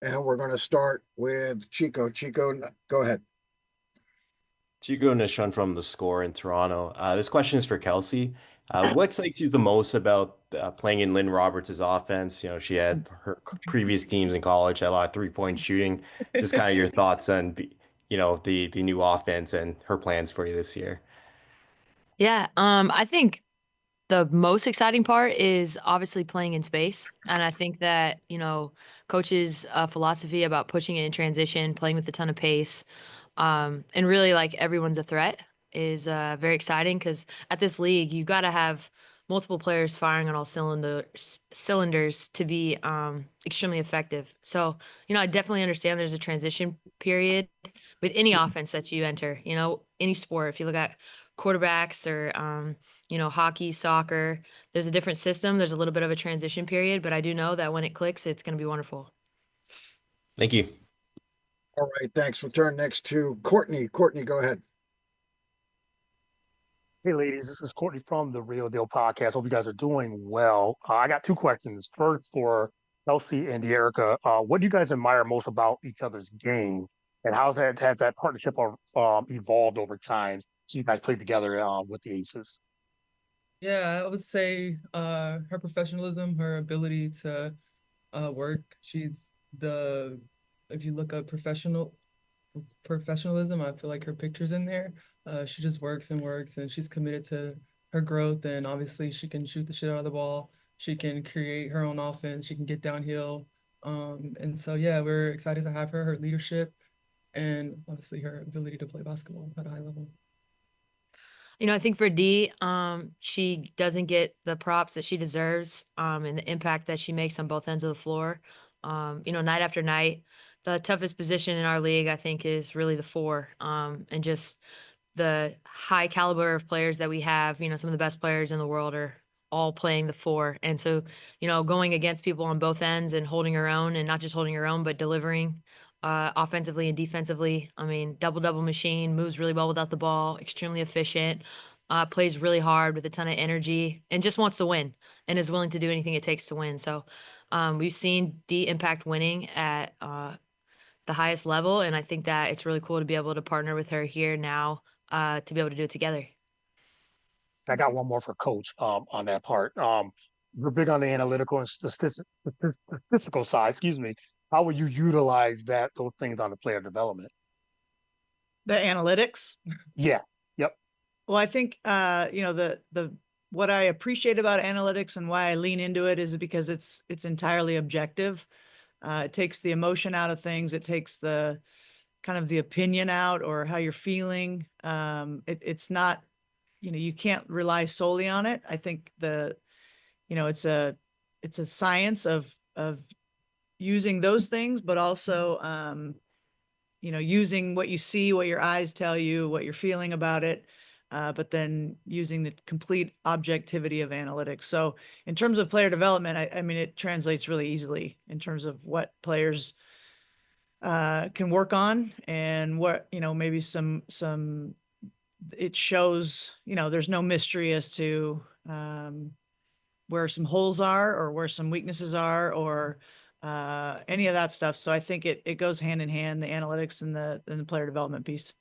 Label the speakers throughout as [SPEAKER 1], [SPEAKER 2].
[SPEAKER 1] And we're going to start with Chico. Chico, go ahead.
[SPEAKER 2] Chico Nishun from The Score in Toronto. This question is for Kelsey. What excites you the most about playing in Lynn Roberts' offense? You know, she had her previous teams in college, had a lot of three-point shooting. Just kind of your thoughts on, the new offense and her plans for you this year.
[SPEAKER 3] Yeah, I think the most exciting part is obviously playing in space. And I think that, coaches' philosophy about pushing it in transition, playing with a ton of pace, and really like everyone's a threat is very exciting because at this league, you got to have multiple players firing on all cylinders to be extremely effective. So, I definitely understand there's a transition period with any offense that you enter, any sport. If you look at quarterbacks or hockey, soccer, there's a different system. There's a little bit of a transition period, but I do know that when it clicks, it's going to be wonderful.
[SPEAKER 2] Thank you.
[SPEAKER 1] All right, thanks. We'll turn next to Courtney. Courtney, go ahead.
[SPEAKER 4] Hey, ladies, this is Courtney from the Real Deal Podcast. Hope you guys are doing well. I got two questions. First, for Kelsey and Dearica, what do you guys admire most about each other's game, and how's that has that partnership evolved over time? So you guys played together with the Aces.
[SPEAKER 5] Yeah, I would say her professionalism, her ability to work. If you look up professionalism, I feel like her picture's in there. She just works and works, and she's committed to her growth. And obviously, she can shoot the shit out of the ball. She can create her own offense. She can get downhill. And so, yeah, we're excited to have her, her leadership, and obviously her ability to play basketball at a high level.
[SPEAKER 3] I think for Dee, she doesn't get the props that she deserves, and the impact that she makes on both ends of the floor. Night after night, the toughest position in our league, I think, is really the four, and just the high caliber of players that we have. Some of the best players in the world are all playing the four, and so going against people on both ends and holding her own, and not just holding her own, but delivering. Offensively and defensively. I mean, double machine, moves really well without the ball, extremely efficient, plays really hard with a ton of energy, and just wants to win and is willing to do anything it takes to win. So we've seen D impact winning at the highest level, and I think that it's really cool to be able to partner with her here now to be able to do it together.
[SPEAKER 4] I got one more for Coach on that part. We're big on the analytical and statistical side. Excuse me. How will you utilize those things on the player development?
[SPEAKER 6] The analytics.
[SPEAKER 4] Yeah. Yep.
[SPEAKER 6] Well, I think the what I appreciate about analytics and why I lean into it is because it's entirely objective. It takes the emotion out of things. It takes the kind of the opinion out or how you're feeling. It's not, you can't rely solely on it. I think it's a science of using those things, but also using what you see, what your eyes tell you, what you're feeling about it, but then using the complete objectivity of analytics. So in terms of player development, I mean, it translates really easily in terms of what players can work on and what, maybe it shows, there's no mystery as to where some holes are or where some weaknesses are or any of that stuff. So I think it goes hand in hand, the analytics and the player development piece.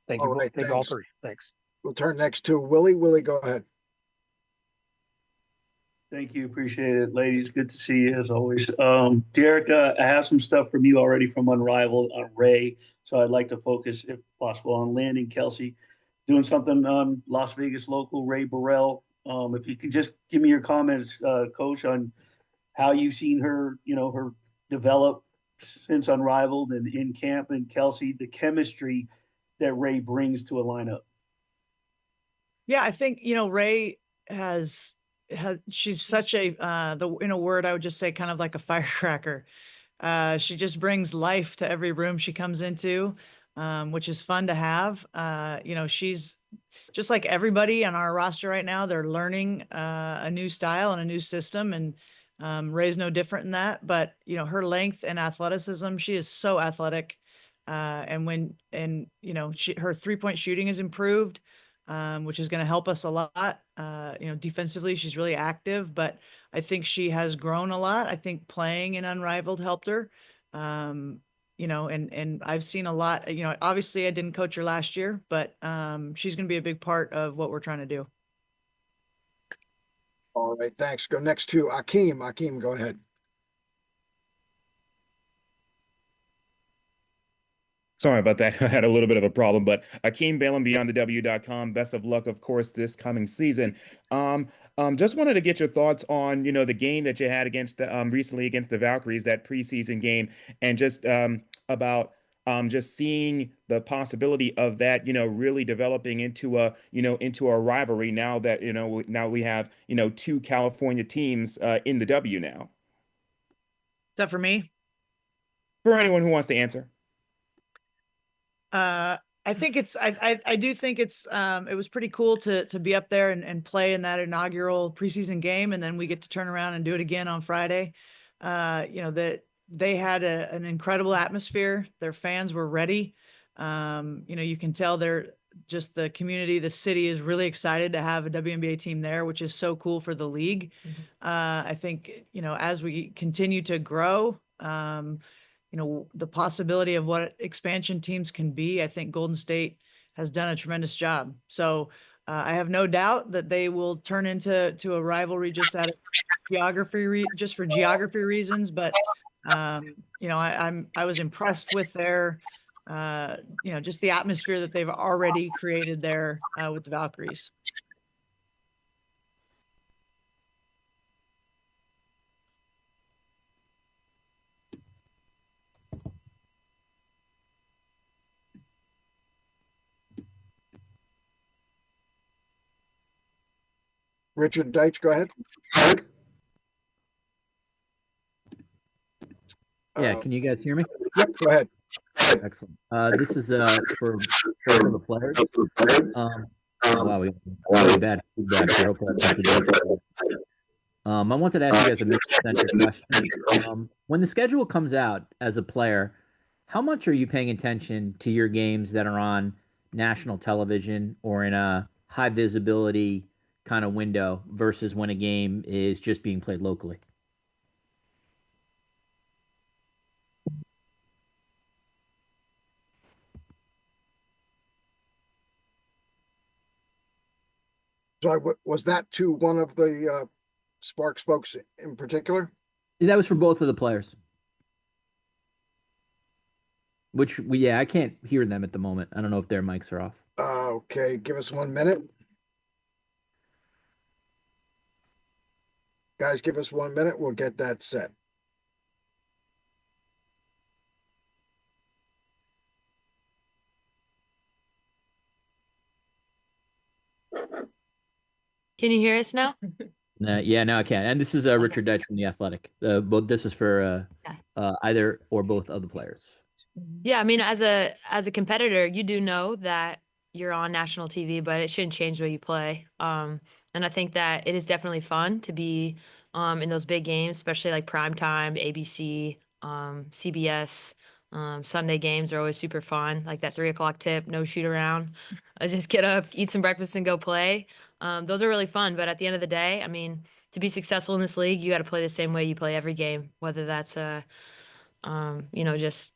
[SPEAKER 4] Thank
[SPEAKER 1] All
[SPEAKER 4] you.
[SPEAKER 1] right,
[SPEAKER 4] Thank you all
[SPEAKER 1] thanks.
[SPEAKER 4] three. Thanks.
[SPEAKER 1] We'll turn next to Willie. Willie, go ahead.
[SPEAKER 7] Thank you. Appreciate it, ladies. Good to see you as always. Dearica, I have some stuff from you already from Unrivaled on Ray. So I'd like to focus, if possible, on Landon Kelsey doing something on Las Vegas local Ray Burrell. If you could just give me your comments, Coach, on how you've seen her, her develop since Unrivaled and in camp, and Kelsey, the chemistry that Ray brings to a lineup.
[SPEAKER 6] Yeah, I think, Ray she's such in a word, I would just say kind of like a firecracker. She just brings life to every room she comes into, which is fun to have. She's just like everybody on our roster right now. They're learning a new style and a new system, and Ray's no different in that. But her length and athleticism, she is so athletic. Her 3-point shooting is improved, which is going to help us a lot. Defensively, she's really active, but I think she has grown a lot. I think playing in Unrivaled helped her. You know, and I've seen a lot, you know, obviously I didn't coach her last year, but she's going to be a big part of what we're trying to do.
[SPEAKER 1] All right, thanks. Go next to Akeem. Akeem, go ahead.
[SPEAKER 8] Sorry about that. I had a little bit of a problem, but Akeem Balaam, BeyondTheW.com. Best of luck, of course, this coming season. Just wanted to get your thoughts on, the game that you had against the recently against the Valkyries, that preseason game, and just about just seeing the possibility of that, really developing into a rivalry now that, now we have, two California teams in the W now.
[SPEAKER 6] Is that for me?
[SPEAKER 8] For anyone who wants to answer.
[SPEAKER 6] I think I do think it was pretty cool to be up there and play in that inaugural preseason game, and then we get to turn around and do it again on Friday. That they had an incredible atmosphere. Their fans were ready. You can tell just the community, the city is really excited to have a WNBA team there, which is so cool for the league.
[SPEAKER 3] Mhm.
[SPEAKER 6] I think, as we continue to grow, the possibility of what expansion teams can be, I think Golden State has done a tremendous job. So I have no doubt that they will turn into a rivalry just out of just for geography reasons. But I was impressed with their just the atmosphere that they've already created there with the Valkyries.
[SPEAKER 1] Richard Deitch, go ahead.
[SPEAKER 9] Yeah, can you guys hear me?
[SPEAKER 1] Yep, go ahead.
[SPEAKER 9] Excellent. This is for both of the players. Oh, wow, we really bad feedback here. Hopefully that's not too bad. I wanted to ask you guys a mission-centric question. When the schedule comes out as a player, how much are you paying attention to your games that are on national television or in a high visibility kind of window versus when a game is just being played locally?
[SPEAKER 1] So was that to one of the Sparks folks in particular?
[SPEAKER 9] That was for both of the players. I can't hear them at the moment. I don't know if their mics are off.
[SPEAKER 1] Okay, give us 1 minute. Guys, give us 1 minute. We'll get that set.
[SPEAKER 3] Can you hear us now?
[SPEAKER 9] Yeah, now I can. And this is Richard Deitch from The Athletic. But this is for either or both of the players.
[SPEAKER 3] Yeah, I mean, as a competitor, you do know that you're on national TV, but it shouldn't change the way you play. And I think that it is definitely fun to be in those big games, especially like primetime, ABC, CBS. Sunday games are always super fun, like that 3 o'clock tip, no shoot around. I just get up, eat some breakfast, and go play. Those are really fun. But at the end of the day, I mean, to be successful in this league, you got to play the same way you play every game, whether that's just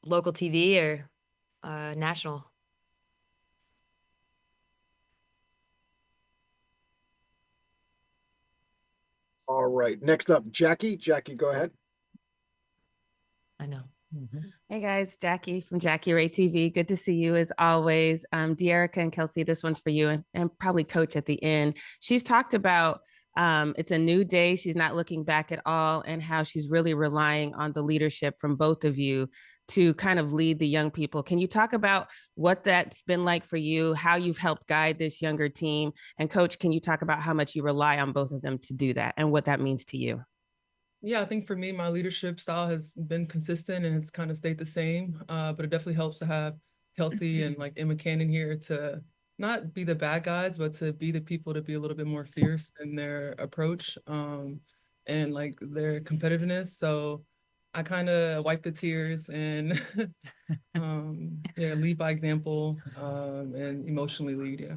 [SPEAKER 3] local TV or national.
[SPEAKER 1] All right. Next up, Jackie. Jackie, go ahead.
[SPEAKER 3] I know.
[SPEAKER 10] Hey guys, Jackie from Jackie Ray TV. Good to see you as always. Dearica and Kelsey, this one's for you and probably Coach at the end. She's talked about it's a new day. She's not looking back at all, and how she's really relying on the leadership from both of you to kind of lead the young people. Can you talk about what that's been like for you, how you've helped guide this younger team? And Coach, can you talk about how much you rely on both of them to do that and what that means to you?
[SPEAKER 5] Yeah, I think for me, my leadership style has been consistent and has kind of stayed the same. But it definitely helps to have Kelsey and like Emma Cannon here to not be the bad guys, but to be the people to be a little bit more fierce in their approach and like their competitiveness. So I kind of wipe the tears and lead by example and emotionally lead. Yeah.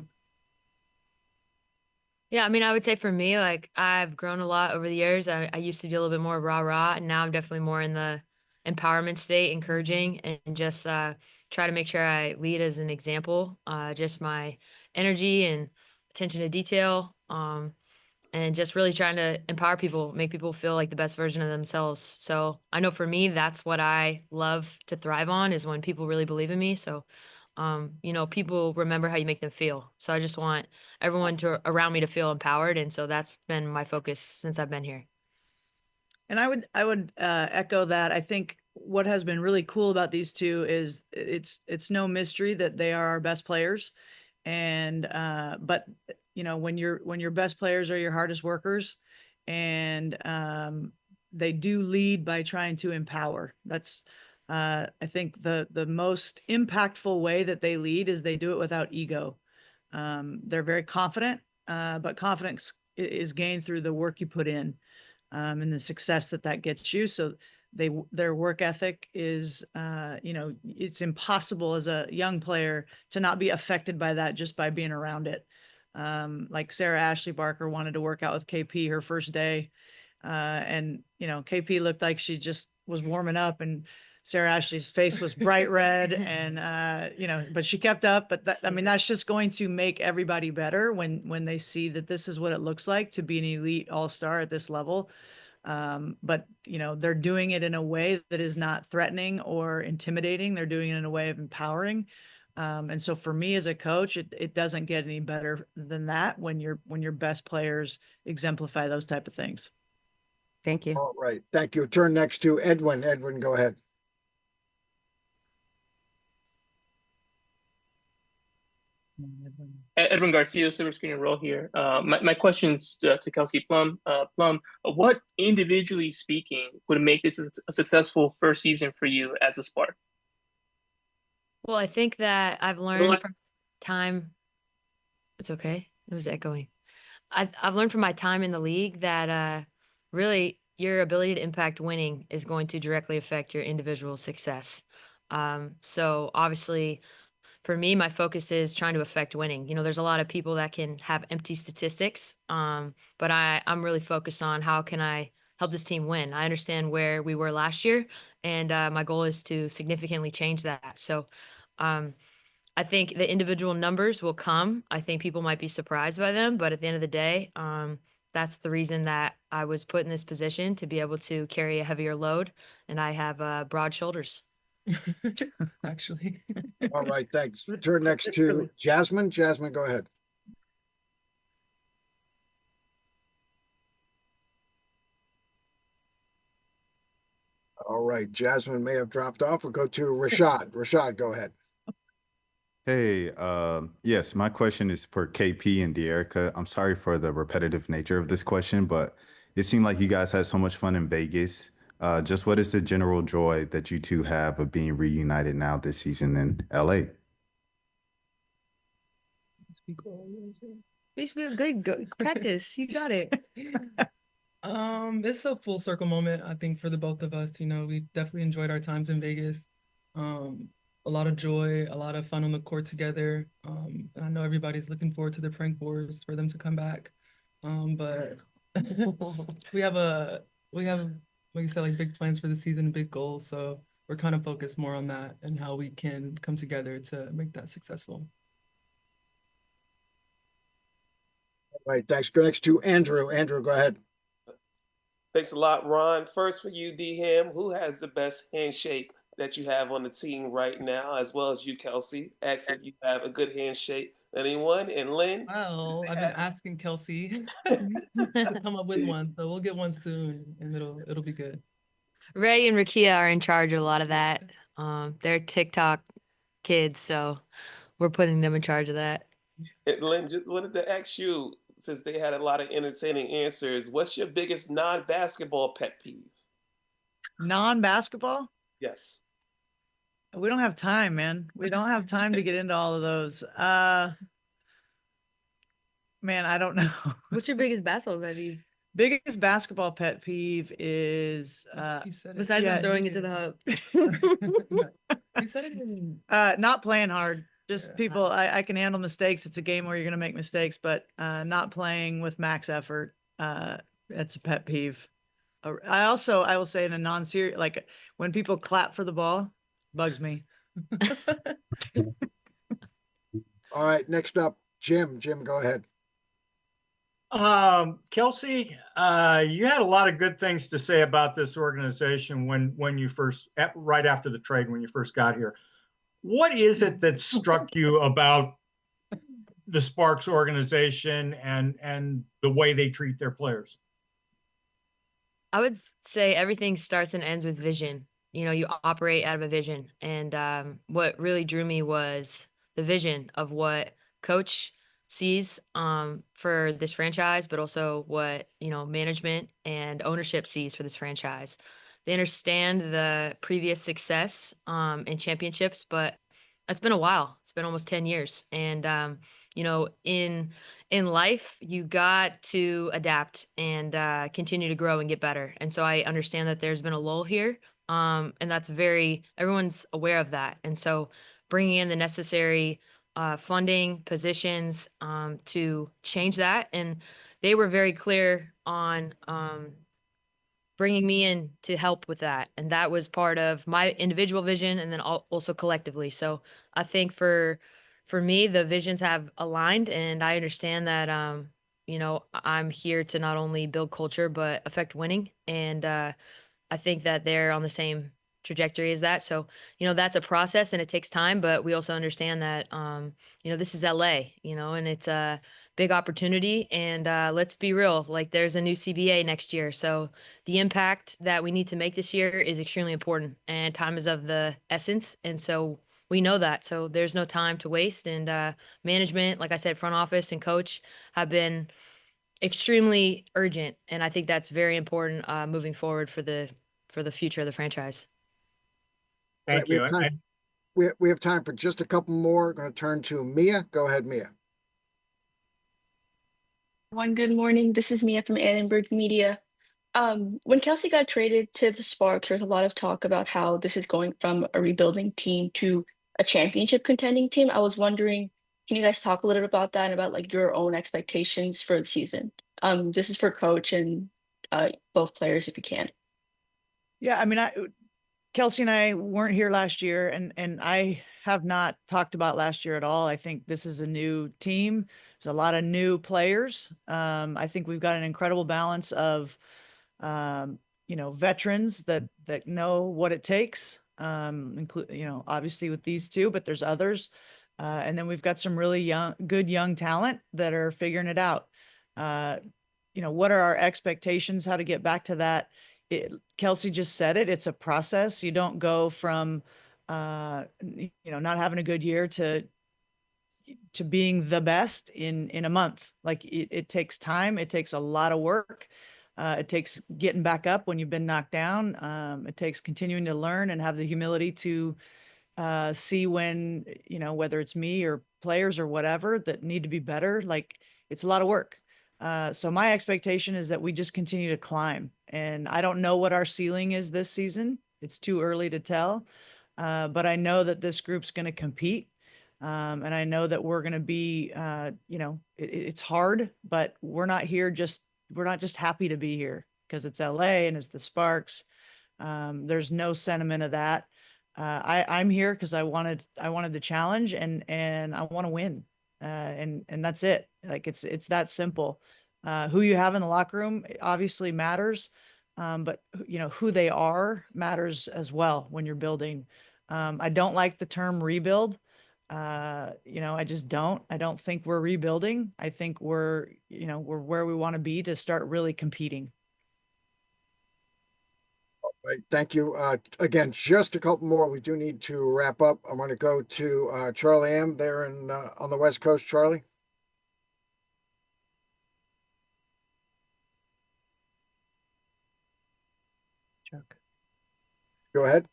[SPEAKER 3] Yeah, I mean, I would say for me, like I've grown a lot over the years. I used to be a little bit more rah-rah, and now I'm definitely more in the, empowerment state, encouraging, and just try to make sure I lead as an example. Just my energy and attention to detail, and just really trying to empower people, make people feel like the best version of themselves. So I know for me, that's what I love to thrive on, is when people really believe in me. So, people remember how you make them feel. So I just want everyone around me to feel empowered. And so that's been my focus since I've been here.
[SPEAKER 6] And I would echo that. I think what has been really cool about these two is it's no mystery that they are our best players. And but when your best players are your hardest workers, and they do lead by trying to empower. That's I think the most impactful way that they lead is they do it without ego. They're very confident, but confidence is gained through the work you put in, and the success that gets you. So their work ethic is, it's impossible as a young player to not be affected by that just by being around it. Like Sarah Ashley Barker wanted to work out with KP her first day. And KP looked like she just was warming up, and Sarah Ashley's face was bright red, and but she kept up. But that's just going to make everybody better when they see that this is what it looks like to be an elite all-star at this level. But they're doing it in a way that is not threatening or intimidating. They're doing it in a way of empowering. And so for me as a coach, it doesn't get any better than that when your best players exemplify those type of things.
[SPEAKER 10] Thank you.
[SPEAKER 1] All right. Thank you. Turn next to Edwin. Edwin, go ahead.
[SPEAKER 11] Edwin Garcia, Silver Screen and Roll here. My question's to Kelsey Plum. Plum, what individually speaking would make this a successful first season for you as a Spark?
[SPEAKER 3] Well, I think that I've learned from time. It's okay. It was echoing. I've learned from my time in the league that really your ability to impact winning is going to directly affect your individual success. So obviously, for me, my focus is trying to affect winning. There's a lot of people that can have empty statistics, but I'm really focused on how can I help this team win. I understand where we were last year, and my goal is to significantly change that. So I think the individual numbers will come. I think people might be surprised by them, but at the end of the day, that's the reason that I was put in this position, to be able to carry a heavier load, and I have broad shoulders.
[SPEAKER 5] Actually.
[SPEAKER 1] All right. Thanks. Turn next to Jasmine. Jasmine, go ahead. All right. Jasmine may have dropped off. We'll go to Rashad. Rashad, go ahead.
[SPEAKER 12] Hey, yes, my question is for KP and Dearica. I'm sorry for the repetitive nature of this question, but it seemed like you guys had so much fun in Vegas. Just what is the general joy that you two have of being reunited now this season in LA?
[SPEAKER 3] Please feel good. Go practice. You got it.
[SPEAKER 5] It's a full circle moment, I think, for the both of us. We definitely enjoyed our times in Vegas. A lot of joy, a lot of fun on the court together. And I know everybody's looking forward to the prank wars for them to come back. But we have, like you said, like big plans for the season, big goals. So we're kind of focused more on that and how we can come together to make that successful.
[SPEAKER 1] All right. Thanks. Go next to Andrew. Andrew, go ahead.
[SPEAKER 13] Thanks a lot, Ron. First for you, D Ham, who has the best handshake that you have on the team right now, as well as you, Kelsey? Ask if you have a good handshake. Anyone? And Lynn?
[SPEAKER 5] Well, I've been asking Kelsey to come up with one, so we'll get one soon, and it'll be good.
[SPEAKER 3] Ray and Rakia are in charge of a lot of that. They're TikTok kids, so we're putting them in charge of that.
[SPEAKER 13] And Lynn, just wanted to ask you, since they had a lot of entertaining answers, what's your biggest non-basketball pet peeve?
[SPEAKER 6] Non-basketball?
[SPEAKER 13] Yes.
[SPEAKER 6] We don't have time, man. We don't have time to get into all of those. Man, I don't know.
[SPEAKER 3] What's your biggest basketball pet peeve?
[SPEAKER 6] Biggest basketball pet peeve is
[SPEAKER 3] besides not throwing it to the hoop.
[SPEAKER 5] You said it.
[SPEAKER 6] Not playing hard. Just people, I can handle mistakes. It's a game where you're gonna make mistakes, but not playing with max effort. That's a pet peeve. I will say in a non-serious, like when people clap for the ball, bugs me.
[SPEAKER 1] All right, next up, Jim. Jim, go ahead.
[SPEAKER 14] Kelsey, you had a lot of good things to say about this organization when you first, right after the trade, when you first got here. What is it that struck you about the Sparks organization and the way they treat their players?
[SPEAKER 3] I would say everything starts and ends with vision. You know, you operate out of a vision. And what really drew me was the vision of what coach sees for this franchise, but also what, you know, management and ownership sees for this franchise. They understand the previous success in championships, but it's been a while. It's been almost 10 years. And, you know, in life, you got to adapt and continue to grow and get better. And so I understand that there's been a lull here. And that's everyone's aware of that. And so bringing in the necessary funding positions to change that. And they were very clear on bringing me in to help with that. And that was part of my individual vision and then also collectively. So I think for me, the visions have aligned and I understand that, you know, I'm here to not only build culture, but affect winning. And I think that they're on the same trajectory as that. So, you know, that's a process and it takes time, but we also understand that, you know, this is LA, you know, and it's a big opportunity. And let's be real, like there's a new CBA next year. So the impact that we need to make this year is extremely important and time is of the essence. And so we know that. So there's no time to waste. And management, like I said, front office and coach have been extremely urgent. And I think that's very important moving forward for the future of the franchise.
[SPEAKER 14] Thank
[SPEAKER 1] We
[SPEAKER 14] you.
[SPEAKER 1] have time, we have time for just a couple more. Going to turn to Mia. Go ahead, Mia.
[SPEAKER 15] Good morning. This is Mia from Annenberg Media. When Kelsey got traded to the Sparks, there's a lot of talk about how this is going from a rebuilding team to a championship contending team. I was wondering, can you guys talk a little bit about that and about like your own expectations for the season? This is for coach and both players if you can.
[SPEAKER 6] Yeah, I mean, Kelsey and I weren't here last year, and I have not talked about last year at all. I think this is a new team. There's a lot of new players. I think we've got an incredible balance of, you know, veterans that know what it takes. Include, you know, obviously with these two, but there's others. And then we've got some really good young talent that are figuring it out. You know, what are our expectations? How to get back to that? Kelsey just said it. It's a process. You don't go from, you know, not having a good year to being the best in a month. Like it takes time. It takes a lot of work. It takes getting back up when you've been knocked down. It takes continuing to learn and have the humility to see when, you know, whether it's me or players or whatever that need to be better. Like it's a lot of work. So my expectation is that we just continue to climb. And I don't know what our ceiling is this season. It's too early to tell. But I know that this group's going to compete. And I know that we're going to be, you know, it's hard, but we're not just happy to be here because it's LA and it's the Sparks. There's no sentiment of that. I'm here because I wanted the challenge and I want to win. And that's it. Like it's that simple. Who you have in the locker room obviously matters. But you know, who they are matters as well when you're building. I don't like the term rebuild. You know, I just don't. I don't think we're rebuilding. I think we're where we want to be to start really competing.
[SPEAKER 1] Right, thank you. Again, just a couple more. We do need to wrap up. I'm going to go to Charlie M there on the West Coast. Charlie.
[SPEAKER 6] Chuck.
[SPEAKER 1] Go ahead.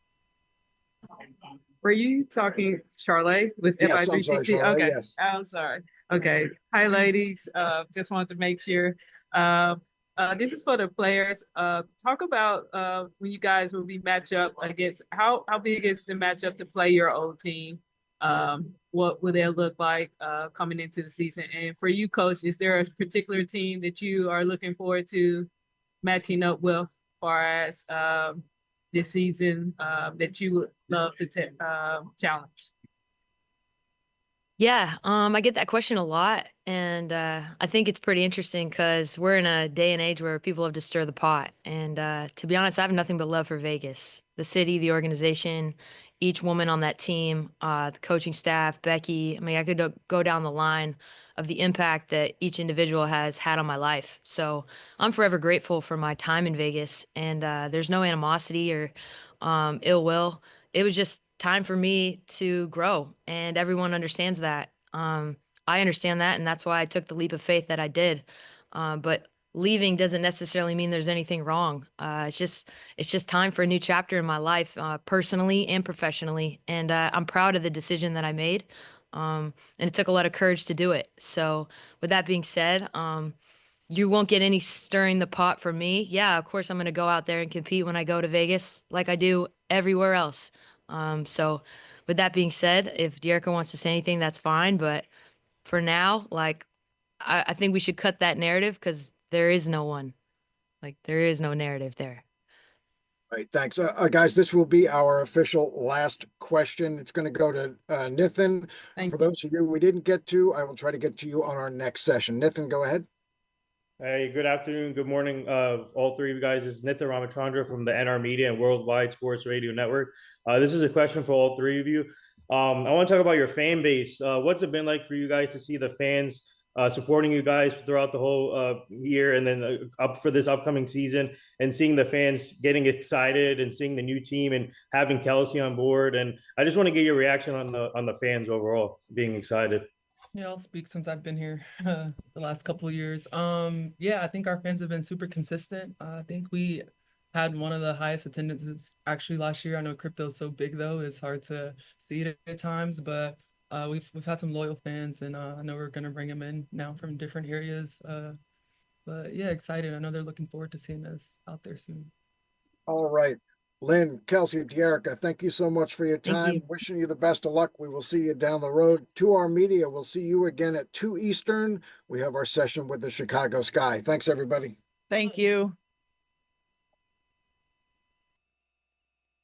[SPEAKER 16] Were you talking Charlotte with
[SPEAKER 1] Yes, I'm sorry,
[SPEAKER 16] FI360?
[SPEAKER 1] Charlotte,
[SPEAKER 16] Okay,
[SPEAKER 1] yes.
[SPEAKER 16] I'm sorry. Okay, hi ladies. Just wanted to make sure. This is for the players. Talk about when you guys will be match up against how big is the matchup to play your old team? What will that look like coming into the season? And for you, coach, is there a particular team that you are looking forward to matching up with far as this season that you would love to challenge?
[SPEAKER 3] Yeah, I get that question a lot, and I think it's pretty interesting because we're in a day and age where people have to stir the pot. And to be honest, I have nothing but love for Vegas, the city, the organization, each woman on that team, the coaching staff, Becky. I mean, I could go down the line of the impact that each individual has had on my life. So I'm forever grateful for my time in Vegas, and there's no animosity or ill will. It was just time for me to grow, and everyone understands that. I understand that, and that's why I took the leap of faith that I did. But leaving doesn't necessarily mean there's anything wrong. It's just time for a new chapter in my life, personally and professionally. And I'm proud of the decision that I made. And it took a lot of courage to do it. So, with that being said, you won't get any stirring the pot from me. Yeah, of course I'm going to go out there and compete when I go to Vegas, like I do everywhere else. So with that being said, if Dearica wants to say anything, that's fine. But for now, like I think we should cut that narrative because there is no one. Like there is no narrative there.
[SPEAKER 1] Right, thanks. Guys, this will be our official last question. It's going to go to Nithin.
[SPEAKER 16] Thank
[SPEAKER 1] For
[SPEAKER 16] you.
[SPEAKER 1] those of you we didn't get to, I will try to get to you on our next session. Nithin, go ahead.
[SPEAKER 17] Hey, good afternoon, good morning, all three of you guys. This is Nithin Ramachandra from the NR Media and Worldwide Sports Radio Network. This is a question for all three of you. I want to talk about your fan base. What's it been like for you guys to see the fans supporting you guys throughout the whole year, and then up for this upcoming season, and seeing the fans getting excited and seeing the new team and having Kelsey on board? And I just want to get your reaction on the fans overall being excited.
[SPEAKER 5] Yeah, I'll speak since I've been here the last couple of years. Yeah, I think our fans have been super consistent. I think we had one of the highest attendances actually last year. I know crypto's so big though, it's hard to see it at times, but we've had some loyal fans, and I know we're gonna bring them in now from different areas. But yeah, excited. I know they're looking forward to seeing us out there soon.
[SPEAKER 1] All right. Lynn, Kelsey, Dearica, thank you so much for your time. Wishing you the best of luck. We will see you down the road. To our media, we'll see you again at 2 Eastern. We have our session with the Chicago Sky. Thanks, everybody.
[SPEAKER 6] Thank you.